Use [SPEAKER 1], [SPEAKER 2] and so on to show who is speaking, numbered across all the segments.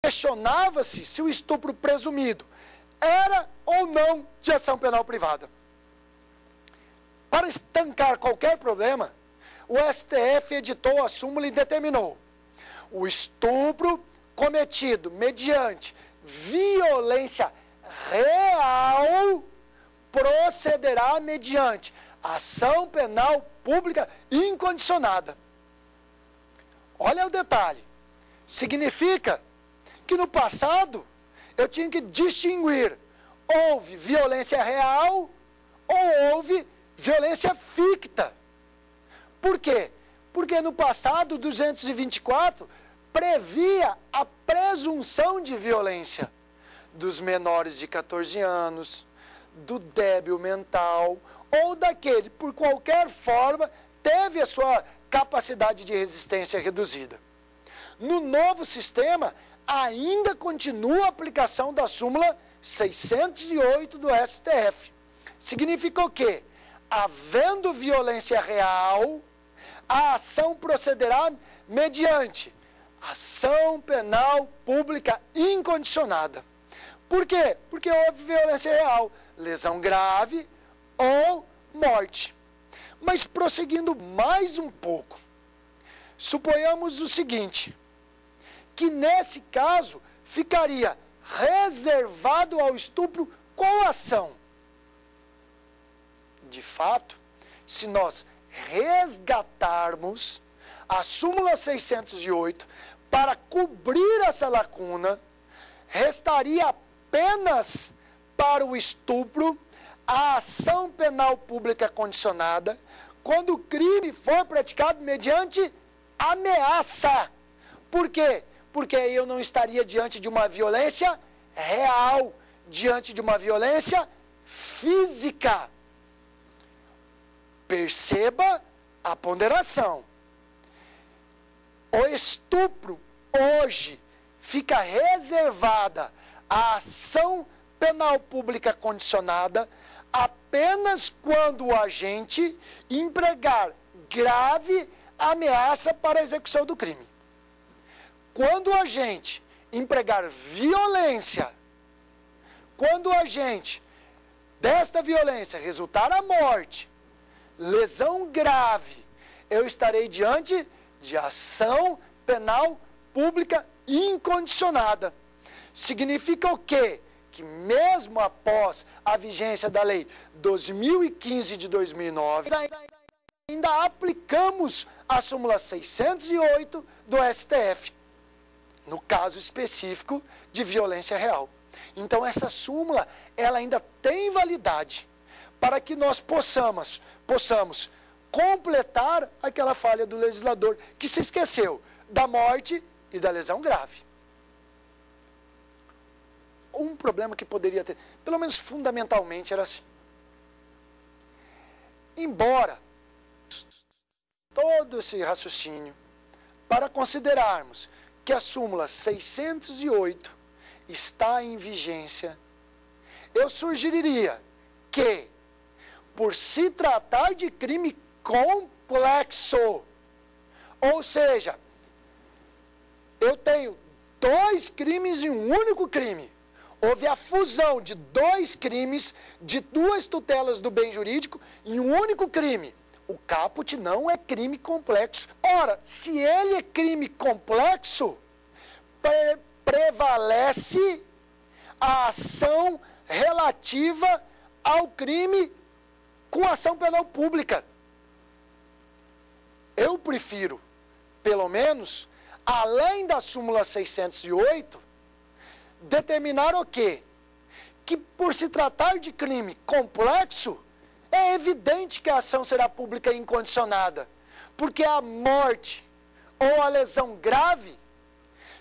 [SPEAKER 1] questionava-se se o estupro presumido era ou não de ação penal privada. Para estancar qualquer problema, o STF editou a súmula e determinou: o estupro cometido mediante violência real procederá mediante ação penal pública incondicionada. Olha o detalhe. Significa que no passado eu tinha que distinguir: houve violência real ou houve violência ficta. Por quê? Porque no passado, 224 previa a presunção de violência dos menores de 14 anos, do débil mental, ou daquele, por qualquer forma, teve a sua capacidade de resistência reduzida. No novo sistema, ainda continua a aplicação da súmula 608 do STF. Significa o quê? Havendo violência real, a ação procederá mediante ação penal pública incondicionada. Por quê? Porque houve violência real, lesão grave ou morte. Mas prosseguindo mais um pouco, suponhamos o seguinte, que nesse caso ficaria reservado ao estupro qual ação? De fato, se nós resgatarmos a súmula 608 para cobrir essa lacuna, restaria apenas para o estupro a ação penal pública condicionada quando o crime for praticado mediante ameaça. Por quê? Porque aí eu não estaria diante de uma violência real, diante de uma violência física. Perceba a ponderação. O estupro hoje fica reservada a ação penal pública condicionada apenas quando o agente empregar grave ameaça para a execução do crime. Quando o agente empregar violência, quando o agente desta violência resultar a morte, lesão grave, eu estarei diante de ação penal pública incondicionada. Significa o quê? Que mesmo após a vigência da Lei 2015 de 2009, ainda aplicamos a súmula 608 do STF, no caso específico de violência real. Então essa súmula, ela ainda tem validade para que nós possamos completar aquela falha do legislador que se esqueceu da morte e da lesão grave. Um problema que poderia ter, pelo menos fundamentalmente, era assim. Embora todo esse raciocínio, para considerarmos que a súmula 608 está em vigência, eu sugeriria que, por se tratar de crime complexo, ou seja, eu tenho dois crimes em um único crime, houve a fusão de dois crimes, de duas tutelas do bem jurídico em um único crime, o caput não é crime complexo. Ora, se ele é crime complexo, prevalece a ação relativa ao crime com ação penal pública. Eu prefiro, pelo menos, além da súmula 608, determinar o quê? Que por se tratar de crime complexo, é evidente que a ação será pública e incondicionada, porque a morte ou a lesão grave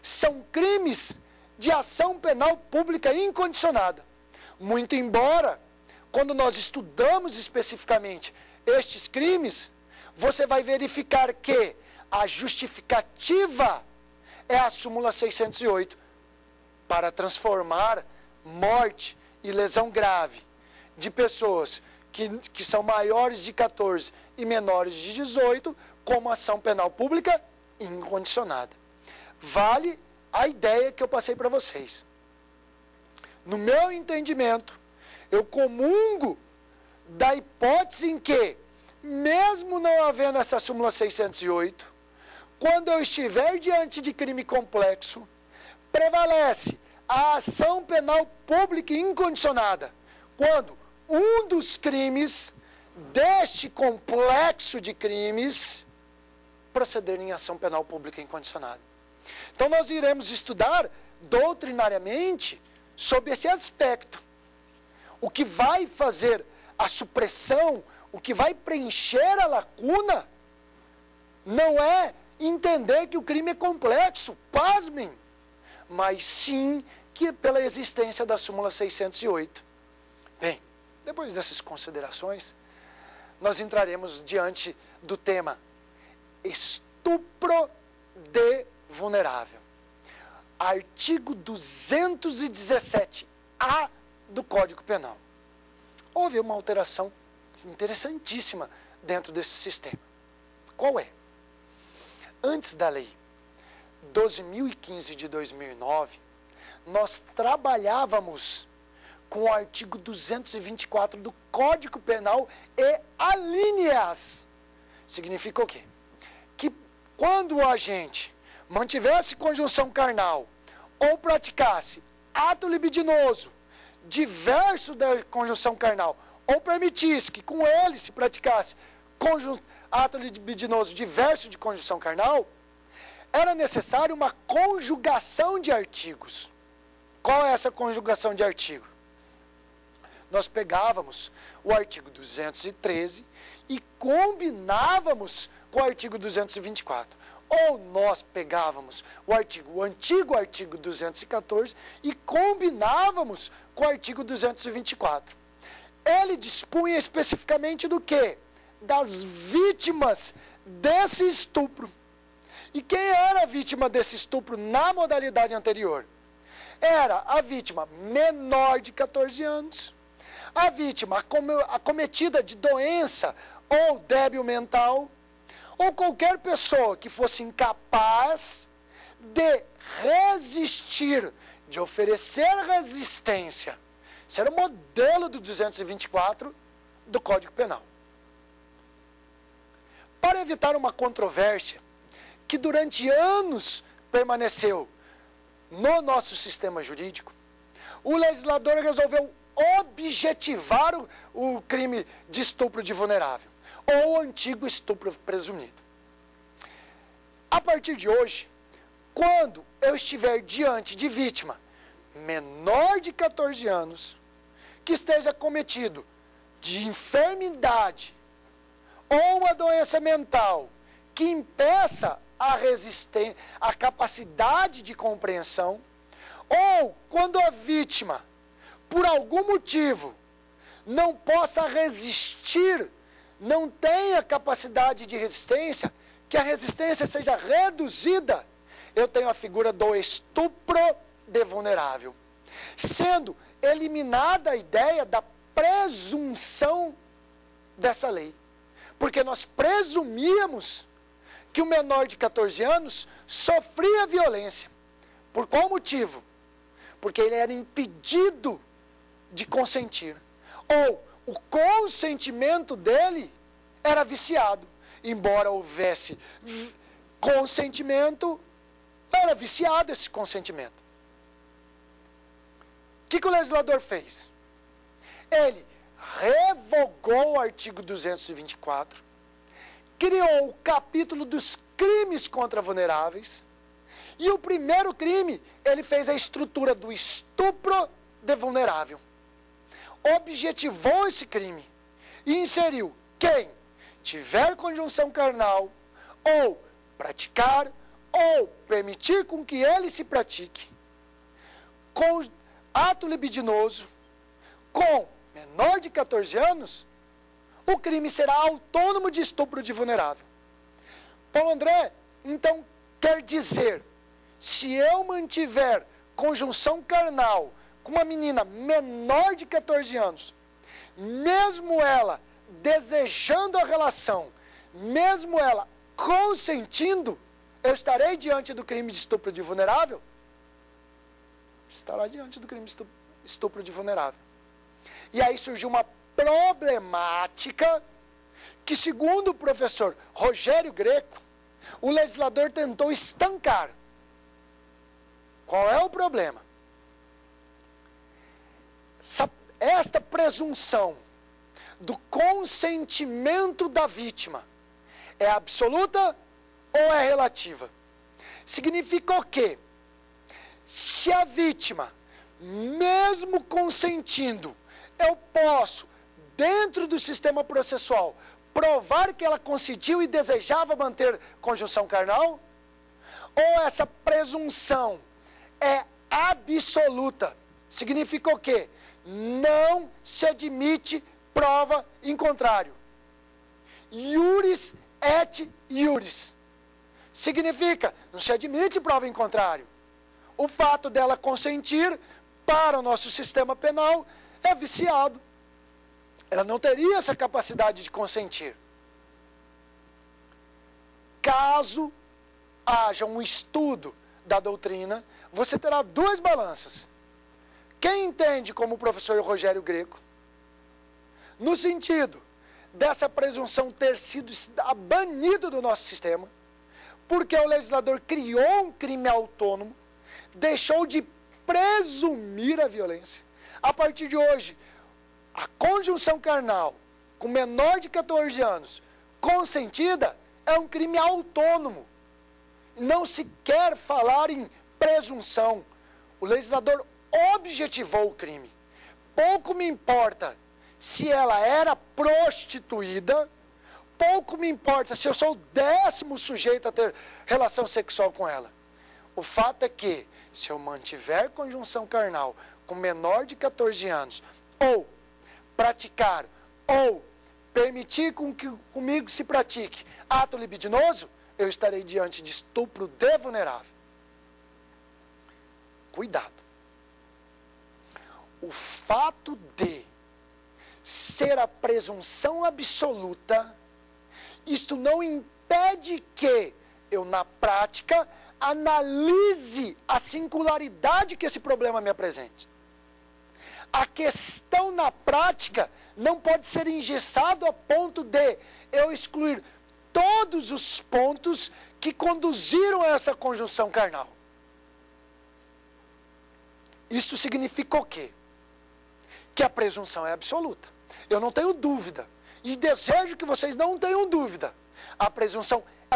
[SPEAKER 1] são crimes de ação penal pública incondicionada. Muito embora, quando nós estudamos especificamente estes crimes, você vai verificar que a justificativa é a súmula 608 para transformar morte e lesão grave de pessoas que são maiores de 14 e menores de 18 como ação penal pública incondicionada. Vale a ideia que eu passei para vocês. No meu entendimento, eu comungo da hipótese em que, mesmo não havendo essa súmula 608, quando eu estiver diante de crime complexo, prevalece a ação penal pública incondicionada, quando um dos crimes deste complexo de crimes proceder em ação penal pública incondicionada. Então nós iremos estudar doutrinariamente sobre esse aspecto. O que vai fazer a supressão, o que vai preencher a lacuna, não é entender que o crime é complexo, pasmem, mas sim que pela existência da súmula 608. Bem, depois dessas considerações, nós entraremos diante do tema estupro de vulnerável. Artigo 217-A do Código Penal. Houve uma alteração interessantíssima dentro desse sistema. Qual é? Antes da lei 12.015 de 2009, nós trabalhávamos com o artigo 224 do Código Penal e alíneas. Significa o quê? Que quando o agente mantivesse conjunção carnal ou praticasse ato libidinoso diverso da conjunção carnal, ou permitisse que com ele se praticasse ato libidinoso diverso de conjunção carnal, era necessário uma conjugação de artigos. Qual é essa conjugação de artigo? Nós pegávamos o artigo 213 e combinávamos com o artigo 224. Ou nós pegávamos o antigo artigo 214 e combinávamos com o artigo 224. Ele dispunha especificamente do quê? Das vítimas desse estupro. E quem era a vítima desse estupro na modalidade anterior? Era a vítima menor de 14 anos, a vítima acometida de doença ou débil mental, ou qualquer pessoa que fosse incapaz de resistir, de oferecer resistência. Esse era o modelo do 224 do Código Penal. Para evitar uma controvérsia que durante anos permaneceu no nosso sistema jurídico, o legislador resolveu objetivar o crime de estupro de vulnerável, ou o antigo estupro presumido. A partir de hoje, quando eu estiver diante de vítima menor de 14 anos, que esteja cometido de enfermidade ou uma doença mental que impeça a resistência, a capacidade de compreensão, ou quando a vítima, por algum motivo, não possa resistir, não tenha capacidade de resistência, que a resistência seja reduzida, eu tenho a figura do estupro de vulnerável, sendo eliminada a ideia da presunção dessa lei, porque nós presumíamos que o menor de 14 anos sofria violência. Por qual motivo? Porque ele era impedido de consentir, ou o consentimento dele era viciado. Embora houvesse consentimento, era viciado esse consentimento. O que o legislador fez? Ele revogou o artigo 224, criou o capítulo dos crimes contra vulneráveis, e o primeiro crime, ele fez a estrutura do estupro de vulnerável. Objetivou esse crime e inseriu quem tiver conjunção carnal, ou praticar, ou permitir com que ele se pratique, com ato libidinoso, com menor de 14 anos, o crime será autônomo de estupro de vulnerável. Paulo André, então, quer dizer, se eu mantiver conjunção carnal com uma menina menor de 14 anos, mesmo ela desejando a relação, mesmo ela consentindo, eu estarei diante do crime de estupro de vulnerável? estará diante do crime de estupro de vulnerável. E aí surgiu uma problemática que, segundo o professor Rogério Greco, o legislador tentou estancar. Qual é o problema? Esta presunção do consentimento da vítima é absoluta ou é relativa? Significa o quê? Se a vítima, mesmo consentindo, eu posso, dentro do sistema processual, provar que ela consentiu e desejava manter conjunção carnal? Ou essa presunção é absoluta? Significa o quê? Não se admite prova em contrário. Iuris et iuris. Significa, não se admite prova em contrário. O fato dela consentir, para o nosso sistema penal, é viciado. Ela não teria essa capacidade de consentir. Caso haja um estudo da doutrina, você terá duas balanças. Quem entende como o professor Rogério Greco, no sentido dessa presunção ter sido banida do nosso sistema, porque o legislador criou um crime autônomo, deixou de presumir a violência. A partir de hoje, a conjunção carnal com menor de 14 anos consentida é um crime autônomo. Não se quer falar em presunção. O legislador objetivou o crime. Pouco me importa se ela era prostituída, pouco me importa se eu sou o 10º sujeito a ter relação sexual com ela. O fato é que, se eu mantiver conjunção carnal com menor de 14 anos, ou praticar, ou permitir que comigo se pratique ato libidinoso, eu estarei diante de estupro de vulnerável. Cuidado. O fato de ser a presunção absoluta, isto não impede que eu, na prática, analise a singularidade que esse problema me apresente. A questão na prática não pode ser engessado a ponto de eu excluir todos os pontos que conduziram a essa conjunção carnal. Isso significa o quê? Que a presunção é absoluta. Eu não tenho dúvida. E desejo que vocês não tenham dúvida. A presunção é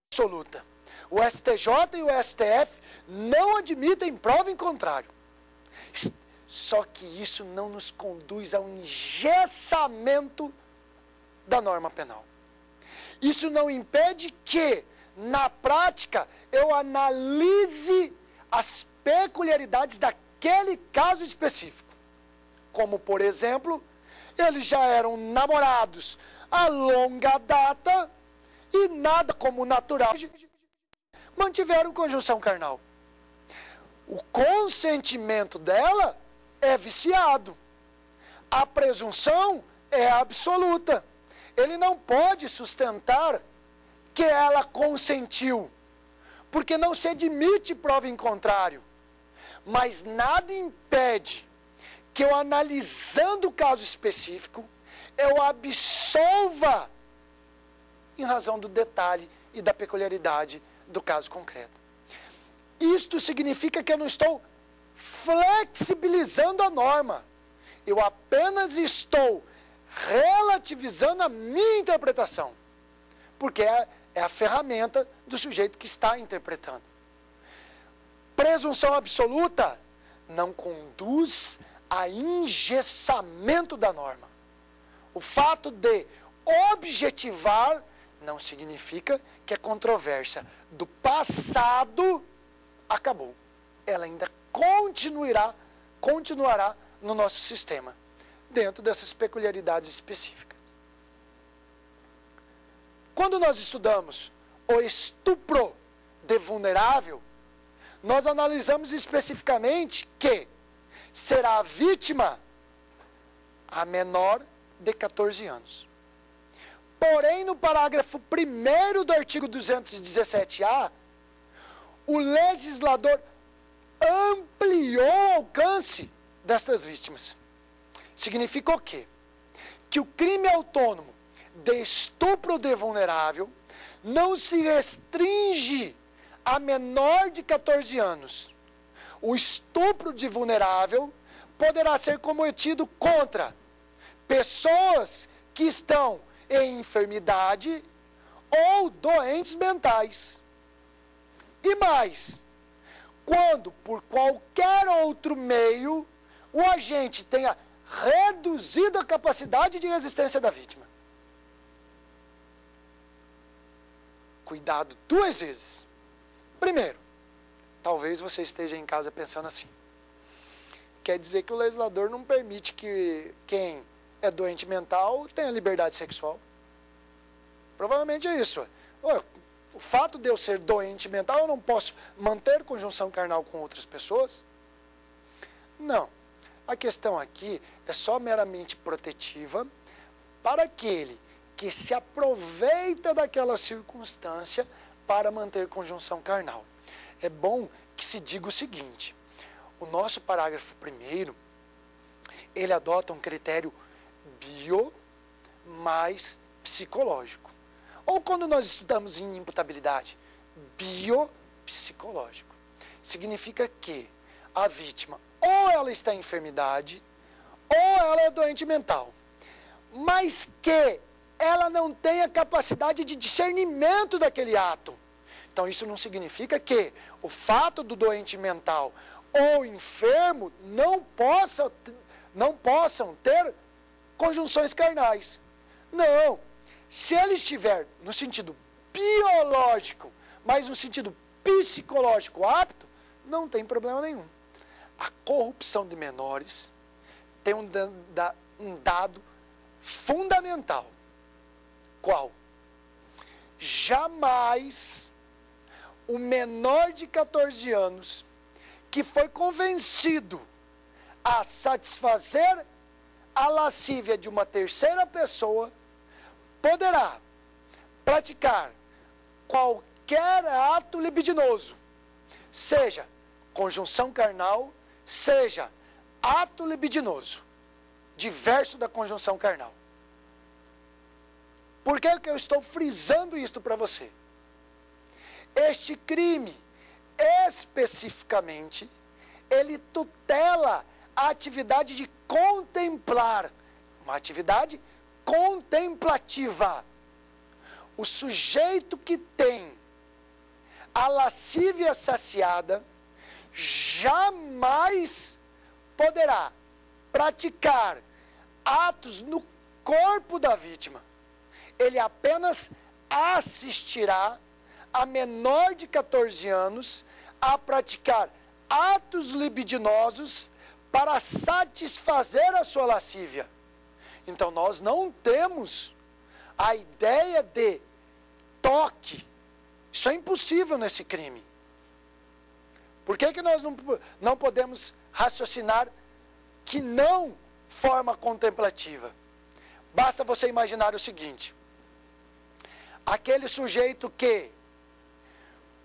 [SPEAKER 1] absoluta. O STJ e o STF não admitem prova em contrário. Só que isso não nos conduz ao engessamento da norma penal. Isso não impede que, na prática, eu analise as peculiaridades daquele caso específico. Como, por exemplo, eles já eram namorados a longa data e nada como natural mantiveram conjunção carnal. O consentimento dela é viciado. A presunção é absoluta. Ele não pode sustentar que ela consentiu, porque não se admite prova em contrário. Mas nada impede que eu, analisando o caso específico, eu absolva em razão do detalhe e da peculiaridade do caso concreto. Isto significa que eu não estou flexibilizando a norma. Eu apenas estou relativizando a minha interpretação, porque é a ferramenta do sujeito que está interpretando. Presunção absoluta não conduz a engessamento da norma. O fato de objetivar não significa que a controvérsia do passado acabou. Ela ainda continuará no nosso sistema, dentro dessas peculiaridades específicas. Quando nós estudamos o estupro de vulnerável, nós analisamos especificamente que será a vítima a menor de 14 anos. Porém, no parágrafo 1º do artigo 217-A, o legislador ampliou alcance destas vítimas. Significa o quê? Que o crime autônomo de estupro de vulnerável não se restringe a menor de 14 anos. O estupro de vulnerável poderá ser cometido contra pessoas que estão em enfermidade ou doentes mentais. E mais, quando por qualquer outro meio o agente tenha reduzido a capacidade de resistência da vítima. Cuidado 2 vezes. Primeiro, talvez você esteja em casa pensando assim: quer dizer que o legislador não permite que quem é doente mental tenha liberdade sexual? Provavelmente é isso. O fato de eu ser doente mental, eu não posso manter conjunção carnal com outras pessoas? Não. A questão aqui é só meramente protetiva para aquele que se aproveita daquela circunstância para manter conjunção carnal. É bom que se diga o seguinte: o nosso parágrafo 1º, ele adota um critério bio mais psicológico. Ou quando nós estudamos em imputabilidade, biopsicológico. Significa que a vítima, ou ela está em enfermidade, ou ela é doente mental, mas que ela não tem a capacidade de discernimento daquele ato. Então isso não significa que o fato do doente mental ou enfermo não possam ter conjunções carnais. Não. Se ele estiver no sentido biológico, mas no sentido psicológico apto, não tem problema nenhum. A corrupção de menores tem um dado fundamental. Qual? Jamais o menor de 14 anos que foi convencido a satisfazer a lascívia de uma terceira pessoa poderá praticar qualquer ato libidinoso, seja conjunção carnal, seja ato libidinoso, diverso da conjunção carnal. Por que eu estou frisando isto para você? Este crime, especificamente, ele tutela a atividade de contemplar, uma atividade contemplativa. O sujeito que tem a lascívia saciada jamais poderá praticar atos no corpo da vítima. Ele apenas assistirá a menor de 14 anos a praticar atos libidinosos para satisfazer a sua lascívia. Então nós não temos a ideia de toque. Isso é impossível nesse crime. Por que nós não podemos raciocinar que não forma contemplativa? Basta você imaginar o seguinte: aquele sujeito que,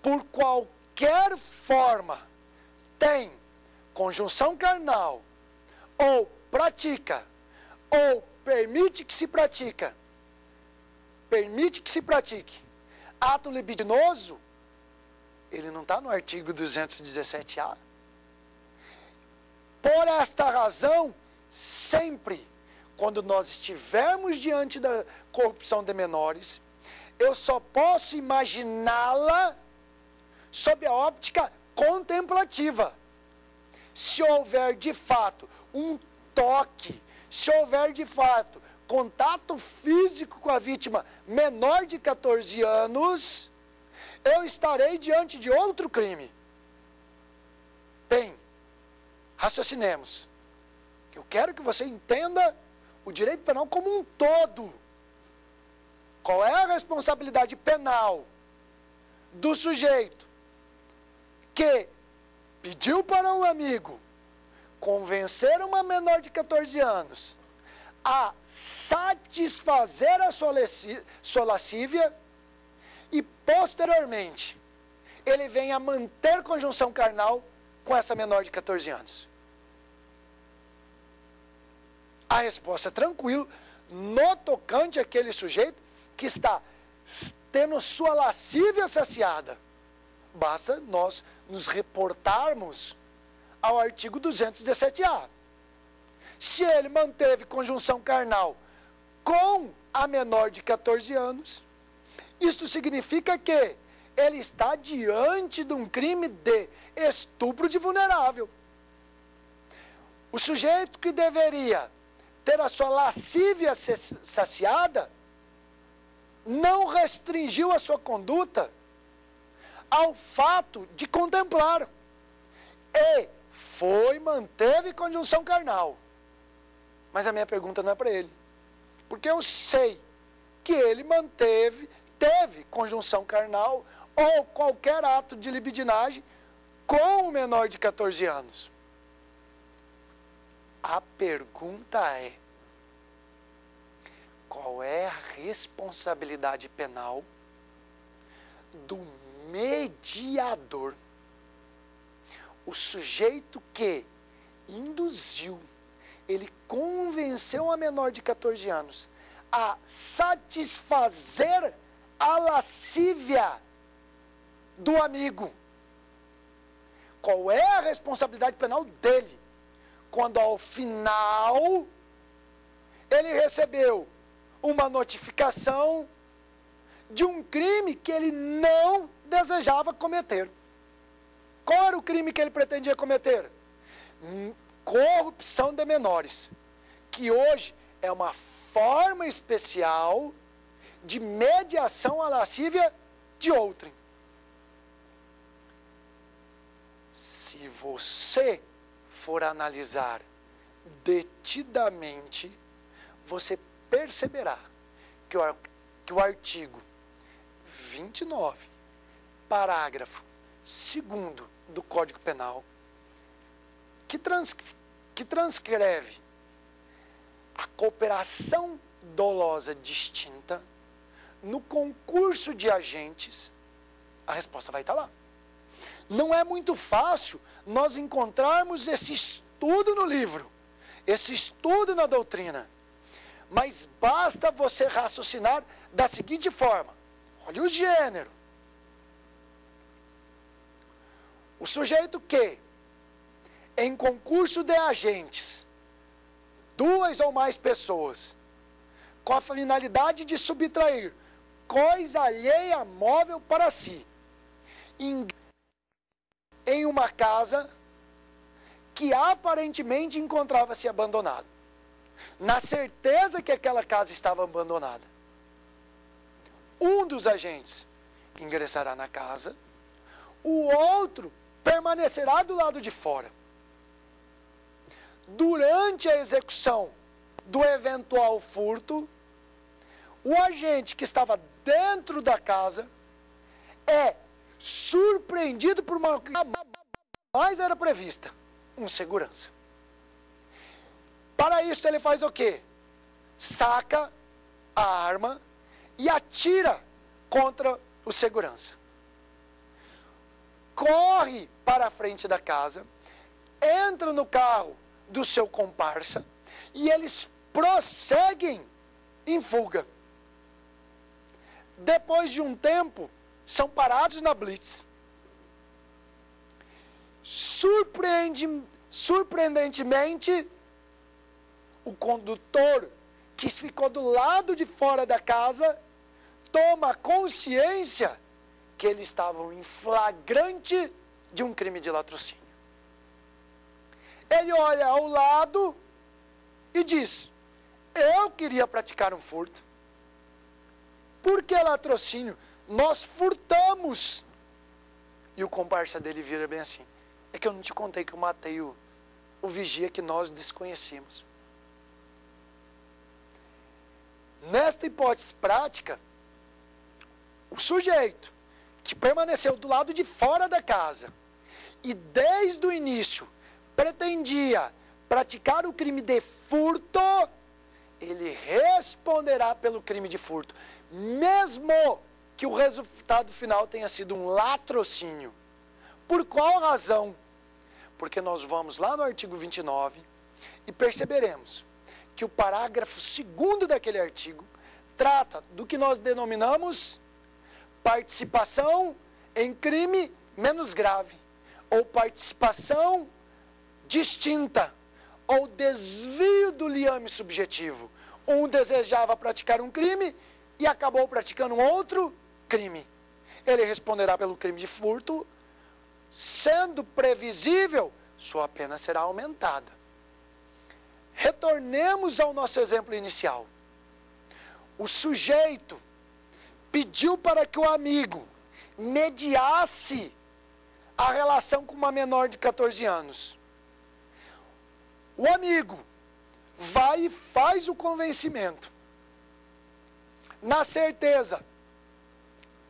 [SPEAKER 1] por qualquer forma, tem conjunção carnal, ou pratica, ou permite que se pratique ato libidinoso, ele não está no artigo 217A. Por esta razão, sempre, quando nós estivermos diante da corrupção de menores, eu só posso imaginá-la sob a óptica contemplativa. Se houver de fato um toque, se houver de fato contato físico com a vítima menor de 14 anos, eu estarei diante de outro crime. Bem, raciocinemos. Eu quero que você entenda o direito penal como um todo. Qual é a responsabilidade penal do sujeito que pediu para um amigo convencer uma menor de 14 anos a satisfazer a sua lascívia e, posteriormente, ele vem a manter conjunção carnal com essa menor de 14 anos? A resposta é tranquilo, no tocante àquele sujeito que está tendo sua lascívia saciada. Basta nós nos reportarmos ao artigo 217-A. Se ele manteve conjunção carnal com a menor de 14 anos, isto significa que ele está diante de um crime de estupro de vulnerável. O sujeito que deveria ter a sua lascívia saciada não restringiu a sua conduta ao fato de contemplar e manteve conjunção carnal. Mas a minha pergunta não é para ele, porque eu sei que ele teve conjunção carnal ou qualquer ato de libidinagem com o menor de 14 anos. A pergunta é: qual é a responsabilidade penal do mediador? O sujeito que induziu, ele convenceu a menor de 14 anos a satisfazer a lascívia do amigo. Qual é a responsabilidade penal dele? Quando ao final ele recebeu uma notificação de um crime que ele não desejava cometer. Qual era o crime que ele pretendia cometer? Corrupção de menores, que hoje é uma forma especial de mediação à lascívia de outrem. Se você for analisar detidamente, você perceberá que o artigo 29, parágrafo 2º do Código Penal, que transcreve a cooperação dolosa distinta no concurso de agentes, a resposta vai estar lá. Não é muito fácil nós encontrarmos esse estudo no livro, esse estudo na doutrina, mas basta você raciocinar da seguinte forma: olha o gênero. O sujeito que, em concurso de agentes, 2 ou mais pessoas, com a finalidade de subtrair coisa alheia móvel para si, em uma casa que aparentemente encontrava-se abandonada, na certeza que aquela casa estava abandonada. Um dos agentes ingressará na casa, o outro permanecerá do lado de fora. Durante a execução do eventual furto, o agente que estava dentro da casa é surpreendido por uma coisa que jamais era prevista: um segurança. Para isso ele faz o quê? Saca a arma e atira contra o segurança. Corre para a frente da casa, entra no carro do seu comparsa e eles prosseguem em fuga. Depois de um tempo, são parados na blitz. Surpreendentemente, o condutor que ficou do lado de fora da casa toma consciência que eles estavam em flagrante de um crime de latrocínio. Ele olha ao lado e diz: eu queria praticar um furto. Por que latrocínio? Nós furtamos. E o comparsa dele vira bem assim: é que eu não te contei que eu matei o vigia que nós desconhecemos. Nesta hipótese prática, o sujeito que permaneceu do lado de fora da casa e desde o início pretendia praticar o crime de furto, ele responderá pelo crime de furto, mesmo que o resultado final tenha sido um latrocínio. Por qual razão? Porque nós vamos lá no artigo 29 e perceberemos que o parágrafo 2º daquele artigo trata do que nós denominamos participação em crime menos grave, ou participação distinta, ou desvio do liame subjetivo. Um desejava praticar um crime e acabou praticando um outro crime. Ele responderá pelo crime de furto, sendo previsível, sua pena será aumentada. Retornemos ao nosso exemplo inicial. O sujeito pediu para que o amigo mediasse a relação com uma menor de 14 anos. O amigo vai e faz o convencimento, na certeza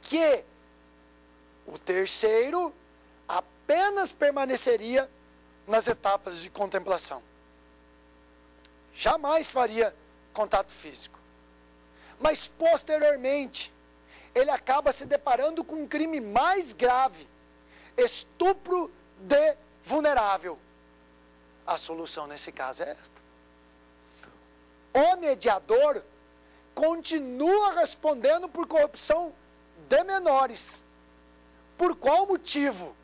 [SPEAKER 1] que o terceiro apenas permaneceria nas etapas de contemplação. Jamais faria contato físico. Mas, posteriormente, ele acaba se deparando com um crime mais grave, estupro de vulnerável. A solução nesse caso é esta. O mediador continua respondendo por corrupção de menores. Por qual motivo?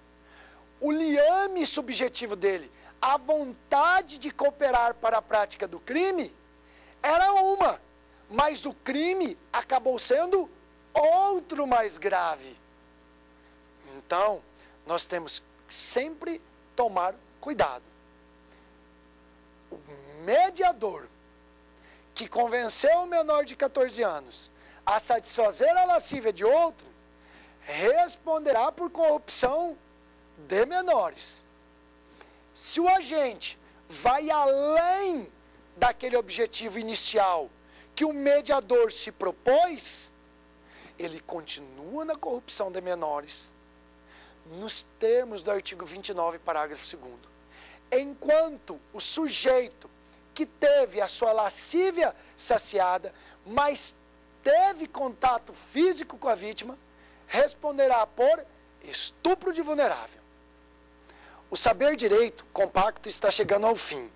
[SPEAKER 1] O liame subjetivo dele, a vontade de cooperar para a prática do crime, era uma, mas o crime acabou sendo outro mais grave. Então, nós temos que sempre tomar cuidado. O mediador que convenceu o menor de 14 anos a satisfazer a lascívia de outro, responderá por corrupção de menores. Se o agente vai além daquele objetivo inicial que o mediador se propôs, ele continua na corrupção de menores, nos termos do artigo 29, parágrafo 2º. Enquanto o sujeito que teve a sua lascívia saciada, mas teve contato físico com a vítima, responderá por estupro de vulnerável. O Saber Direito Compacto está chegando ao fim.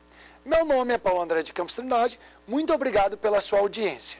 [SPEAKER 1] Meu nome é Paulo André de Campos Trindade. Muito obrigado pela sua audiência.